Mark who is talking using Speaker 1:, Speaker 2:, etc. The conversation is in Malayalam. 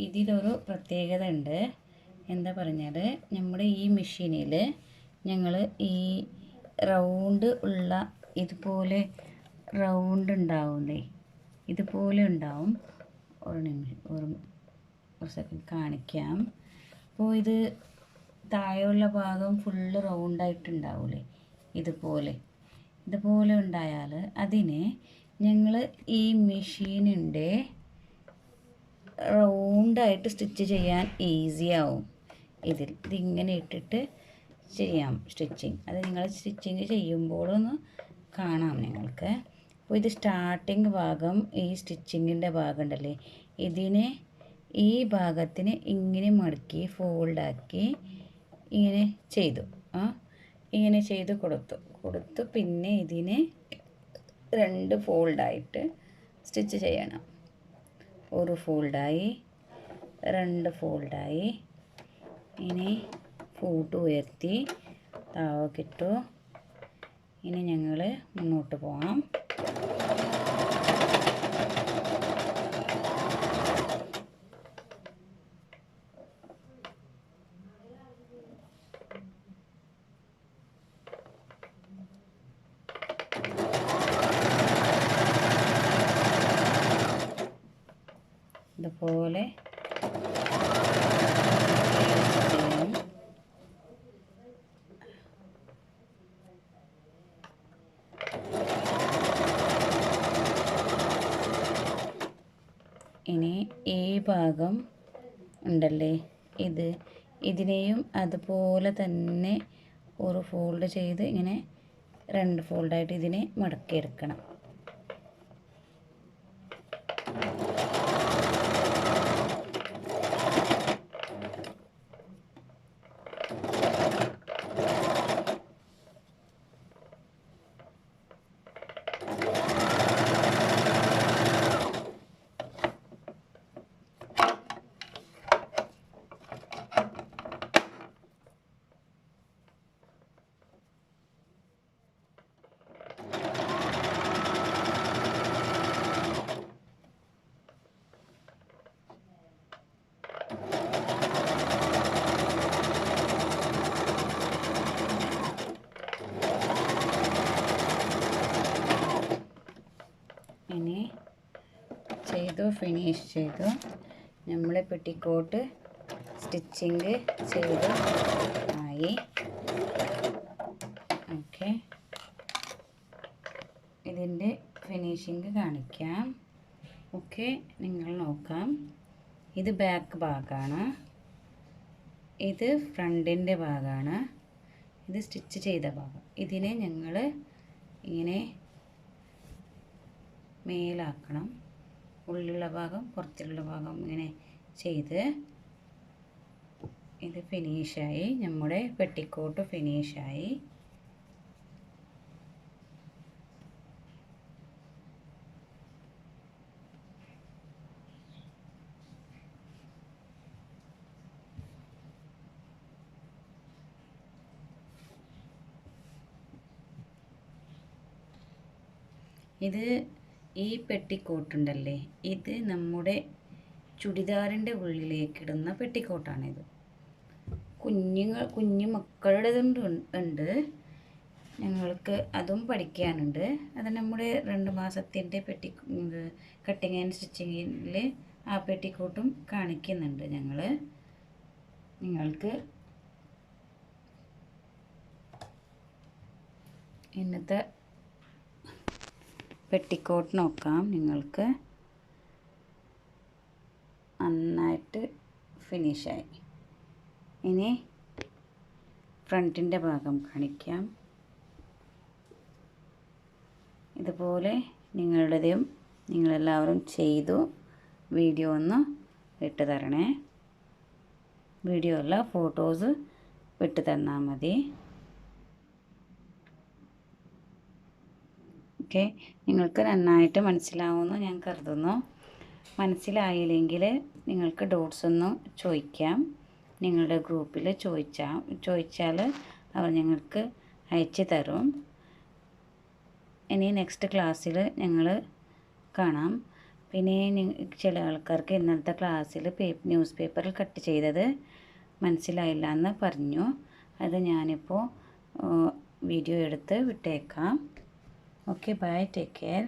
Speaker 1: ഇതിലൊരു പ്രത്യേകത ഉണ്ട്. എന്താ പറഞ്ഞാൽ നമ്മുടെ ഈ മെഷീനിൽ ഞങ്ങൾ ഈ റൗണ്ട് ഉള്ള ഇതുപോലെ റൗണ്ട് ഉണ്ടാവുന്നേ, ഇതുപോലെ ഉണ്ടാവും. ഒരു നിമിഷം, ഒരു സെക്കൻഡ് കാണിക്കാം. അപ്പോൾ ഇത് താഴെയുള്ള ഭാഗം ഫുള്ള് റൗണ്ടായിട്ടുണ്ടാവില്ലേ, ഇതുപോലെ ഉണ്ടായാൽ അതിനെ ഞങ്ങൾ ഈ മെഷീനിൻ്റെ റൗണ്ടായിട്ട് സ്റ്റിച്ച് ചെയ്യാൻ ഈസിയാവും. ഇതിങ്ങനെ ഇട്ടിട്ട് ചെയ്യാം സ്റ്റിച്ചിങ്. അത് നിങ്ങൾ സ്റ്റിച്ചിങ് ചെയ്യുമ്പോഴൊന്ന് കാണാം നിങ്ങൾക്ക്. അപ്പോൾ ഇത് സ്റ്റാർട്ടിങ് ഭാഗം, ഈ സ്റ്റിച്ചിങ്ങിൻ്റെ ഭാഗം ഉണ്ടല്ലേ, ഇതിനെ ഈ ഭാഗത്തിന് ഇങ്ങനെ മടക്കി ഫോൾഡാക്കി ഇങ്ങനെ ചെയ്തു ഇങ്ങനെ ചെയ്ത് കൊടുത്തു പിന്നെ ഇതിനെ 2 ഫോൾഡായിട്ട് സ്റ്റിച്ച് ചെയ്യണം. ഒരു ഫോൾഡായി, 2 ഫോൾഡായി. ഇനി ഫൂട്ട് ഉയർത്തി താഴോക്കിട്ടു. ഇനി ഞങ്ങൾ മുന്നോട്ട് പോകാം. ഇതുപോലെ ചെയ്യാം. ഇനി ഈ ഭാഗം ഉണ്ടല്ലേ, ഇതിനെയും അതുപോലെ തന്നെ ഒരു ഫോൾഡ് ചെയ്ത് ഇങ്ങനെ 2 ഫോൾഡായിട്ട് ഇതിനെ മടക്കിയെടുക്കണം. ഇനി ഫിനിഷ് ചെയ്തു. നമ്മൾ പെറ്റിക്കോട്ട് സ്റ്റിച്ചിങ് ചെയ്ത് ആയി. ഓക്കെ, ഇതിൻ്റെ ഫിനിഷിങ് കാണിക്കാം. ഓക്കെ, നിങ്ങൾ നോക്കാം. ഇത് ബാക്ക് ഭാഗമാണ്, ഇത് ഫ്രണ്ടിൻ്റെ ഭാഗമാണ്, ഇത് സ്റ്റിച്ച് ചെയ്ത ഭാഗം. ഇതിനെ ഞങ്ങൾ ഇങ്ങനെ മേലാക്കണം. ഉള്ളിലുള്ള ഭാഗം പുറത്തുള്ള ഭാഗം ഇങ്ങനെ ചെയ്ത് ഇത് ഫിനിഷായി. നമ്മുടെ പെറ്റിക്കോട്ട് ഫിനിഷായി. ഈ പെറ്റിക്കോട്ടുണ്ടല്ലേ, ഇത് നമ്മുടെ ചുരിദാറിൻ്റെ ഉള്ളിലേക്കിടുന്ന പെറ്റിക്കോട്ടാണിത്. കുഞ്ഞു മക്കളുടേതുണ്ട് ഉണ്ട്, ഞങ്ങൾക്ക് അതും പഠിക്കാനുണ്ട്. അത് നമ്മുടെ 2 മാസത്തിൻ്റെ കട്ടിങ് ആൻഡ് സ്റ്റിച്ചിങ്ങിൽ ആ പെറ്റിക്കോട്ടും കാണിക്കുന്നുണ്ട് ഞങ്ങൾ. നിങ്ങൾക്ക് ഇന്നത്തെ പെറ്റിക്കോട്ട് നോക്കാം. നിങ്ങൾക്ക് നന്നായിട്ട് ഫിനിഷായി. ഇനി ഫ്രണ്ടിൻ്റെ ഭാഗം കാണിക്കാം. ഇതുപോലെ നിങ്ങളെല്ലാവരും ചെയ്തു വീഡിയോ ഒന്ന് ഇട്ട് തരണേ. വീഡിയോ അല്ല, ഫോട്ടോസ് ഇട്ട് തന്നാൽ മതി. ഓക്കെ, നിങ്ങൾക്ക് നന്നായിട്ട് മനസ്സിലാവുമെന്ന് ഞാൻ കരുതുന്നു. മനസ്സിലായില്ലെങ്കിൽ നിങ്ങൾക്ക് ഡൗട്ട്സ് ഒന്ന് ചോദിക്കാം. നിങ്ങളുടെ ഗ്രൂപ്പിൽ ചോദിച്ചാൽ അവർ ഞങ്ങൾക്ക് അയച്ചു തരും. ഇനി നെക്സ്റ്റ് ക്ലാസ്സിൽ ഞങ്ങൾ കാണാം. പിന്നെ ചില ആൾക്കാർക്ക് ഇന്നലത്തെ ക്ലാസ്സിൽ ന്യൂസ് പേപ്പറിൽ കട്ട് ചെയ്തത് മനസ്സിലായില്ല എന്ന് പറഞ്ഞു. അത് ഞാനിപ്പോൾ വീഡിയോ എടുത്ത് വിട്ടേക്കാം. Okay, bye, take care.